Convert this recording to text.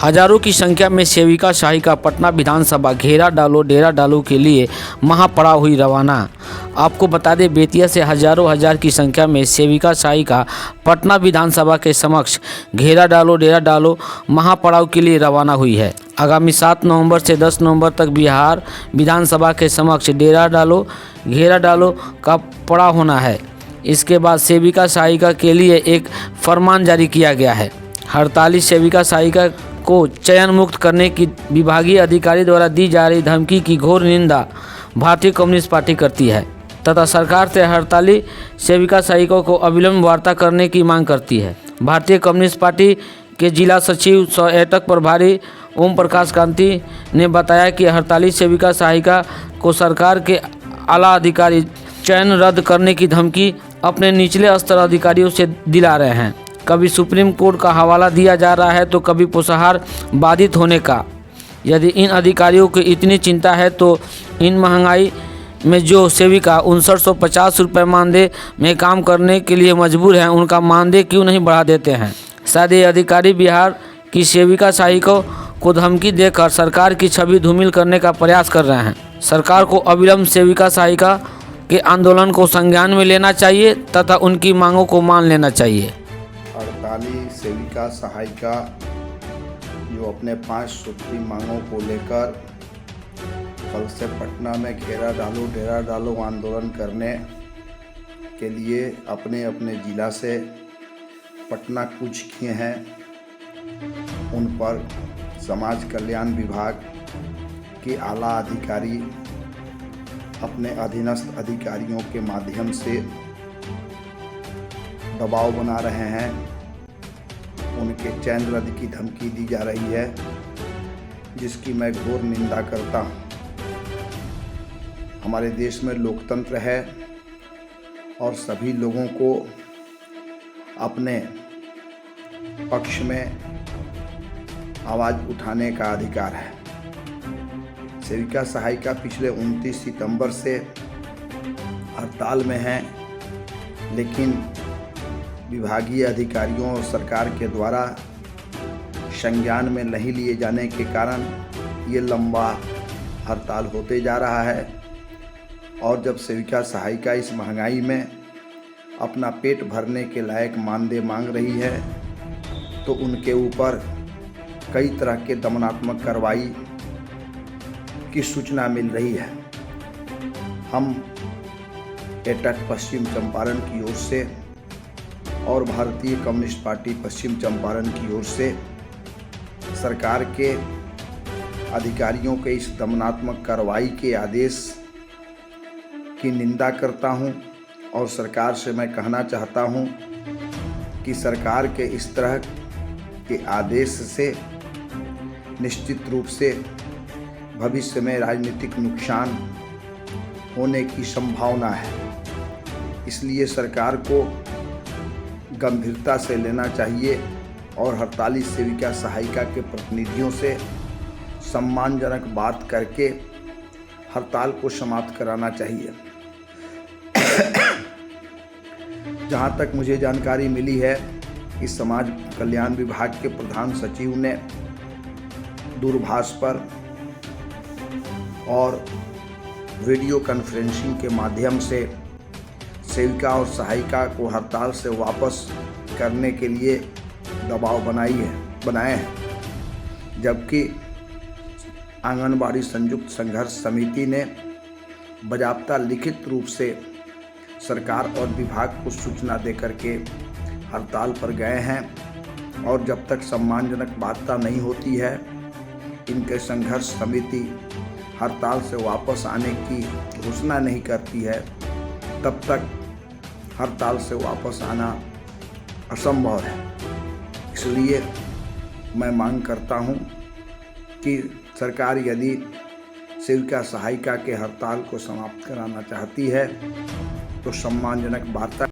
हजारों की संख्या में सेविका सहायिका पटना विधानसभा घेरा डालो डेरा डालो के लिए महापड़ाव हुई रवाना। आपको बता दें, बेतिया से हजार की संख्या में सेविका सहायिका पटना विधानसभा के समक्ष घेरा डालो डेरा डालो महापड़ाव के लिए रवाना हुई है। आगामी 7 नवंबर से 10 नवंबर तक बिहार विधानसभा के समक्ष डेरा डालो घेरा डालो का पड़ाव होना है। इसके बाद सेविका सहायिका के लिए एक फरमान जारी किया गया है। हड़ताली सेविका सहायिका को चयन मुक्त करने की विभागीय अधिकारी द्वारा दी जा रही धमकी की घोर निंदा भारतीय कम्युनिस्ट पार्टी करती है तथा सरकार से हड़ताली सेविका सहायिकों को अविलंब वार्ता करने की मांग करती है। भारतीय कम्युनिस्ट पार्टी के जिला सचिव सह एटक प्रभारी ओम प्रकाश कांति ने बताया कि हड़ताली सेविका सहायिका को सरकार के आला अधिकारी चयन रद्द करने की धमकी अपने निचले स्तर अधिकारियों से दिला रहे हैं। कभी सुप्रीम कोर्ट का हवाला दिया जा रहा है तो कभी पोषाहार बाधित होने का। यदि इन अधिकारियों की इतनी चिंता है तो इन महंगाई में जो सेविका 5950 रुपये मानदेय में काम करने के लिए मजबूर हैं, उनका मानदेय क्यों नहीं बढ़ा देते हैं। शायद ये अधिकारी बिहार की सेविका सहायिकों को धमकी देकर सरकार की छवि धूमिल करने का प्रयास कर रहे हैं। सरकार को अविलंब सेविका सहायिका के आंदोलन को संज्ञान में लेना चाहिए तथा उनकी मांगों को मान लेना चाहिए। हड़ताली सेविका सहायिका जो अपने 5 सूत्री मांगों को लेकर कल से पटना में घेरा डालो डेरा डालो आंदोलन करने के लिए अपने अपने जिला से पटना कूच किए हैं, उन पर समाज कल्याण विभाग के आला अधिकारी अपने अधीनस्थ अधिकारियों के माध्यम से दबाव बना रहे हैं। उनके चयन रद्द की धमकी दी जा रही है, जिसकी मैं घोर निंदा करता हूं। हमारे देश में लोकतंत्र है और सभी लोगों को अपने पक्ष में आवाज़ उठाने का अधिकार है। सेविका सहायिका पिछले 29 सितंबर से हड़ताल में हैं, लेकिन विभागीय अधिकारियों और सरकार के द्वारा संज्ञान में नहीं लिए जाने के कारण ये लंबा हड़ताल होते जा रहा है। और जब सेविका सहायिका इस महंगाई में अपना पेट भरने के लायक मानदेय मांग रही है तो उनके ऊपर कई तरह के दमनात्मक कार्रवाई की सूचना मिल रही है। हम एटक पश्चिम चंपारण की ओर से और भारतीय कम्युनिस्ट पार्टी पश्चिम चंपारण की ओर से सरकार के अधिकारियों के इस दमनात्मक कार्रवाई के आदेश की निंदा करता हूं और सरकार से मैं कहना चाहता हूं कि सरकार के इस तरह के आदेश से निश्चित रूप से भविष्य में राजनीतिक नुकसान होने की संभावना है। इसलिए सरकार को गंभीरता से लेना चाहिए और हड़ताली सेविका सहायिका के प्रतिनिधियों से सम्मानजनक बात करके हड़ताल को समाप्त कराना चाहिए। जहां तक मुझे जानकारी मिली है कि समाज कल्याण विभाग के प्रधान सचिव ने दूरभाष पर और वीडियो कॉन्फ्रेंसिंग के माध्यम से सेविका और सहायिका को हड़ताल से वापस करने के लिए दबाव बनाए हैं, जबकि आंगनबाड़ी संयुक्त संघर्ष समिति ने बाकायदा लिखित रूप से सरकार और विभाग को सूचना देकर के हड़ताल पर गए हैं। और जब तक सम्मानजनक वार्ता नहीं होती है, इनके संघर्ष समिति हड़ताल से वापस आने की घोषणा नहीं करती है, तब तक हड़ताल से वापस आना असंभव है। इसलिए मैं मांग करता हूं कि सरकार यदि सेविका सहायिका के हड़ताल को समाप्त कराना चाहती है तो सम्मानजनक वार्ता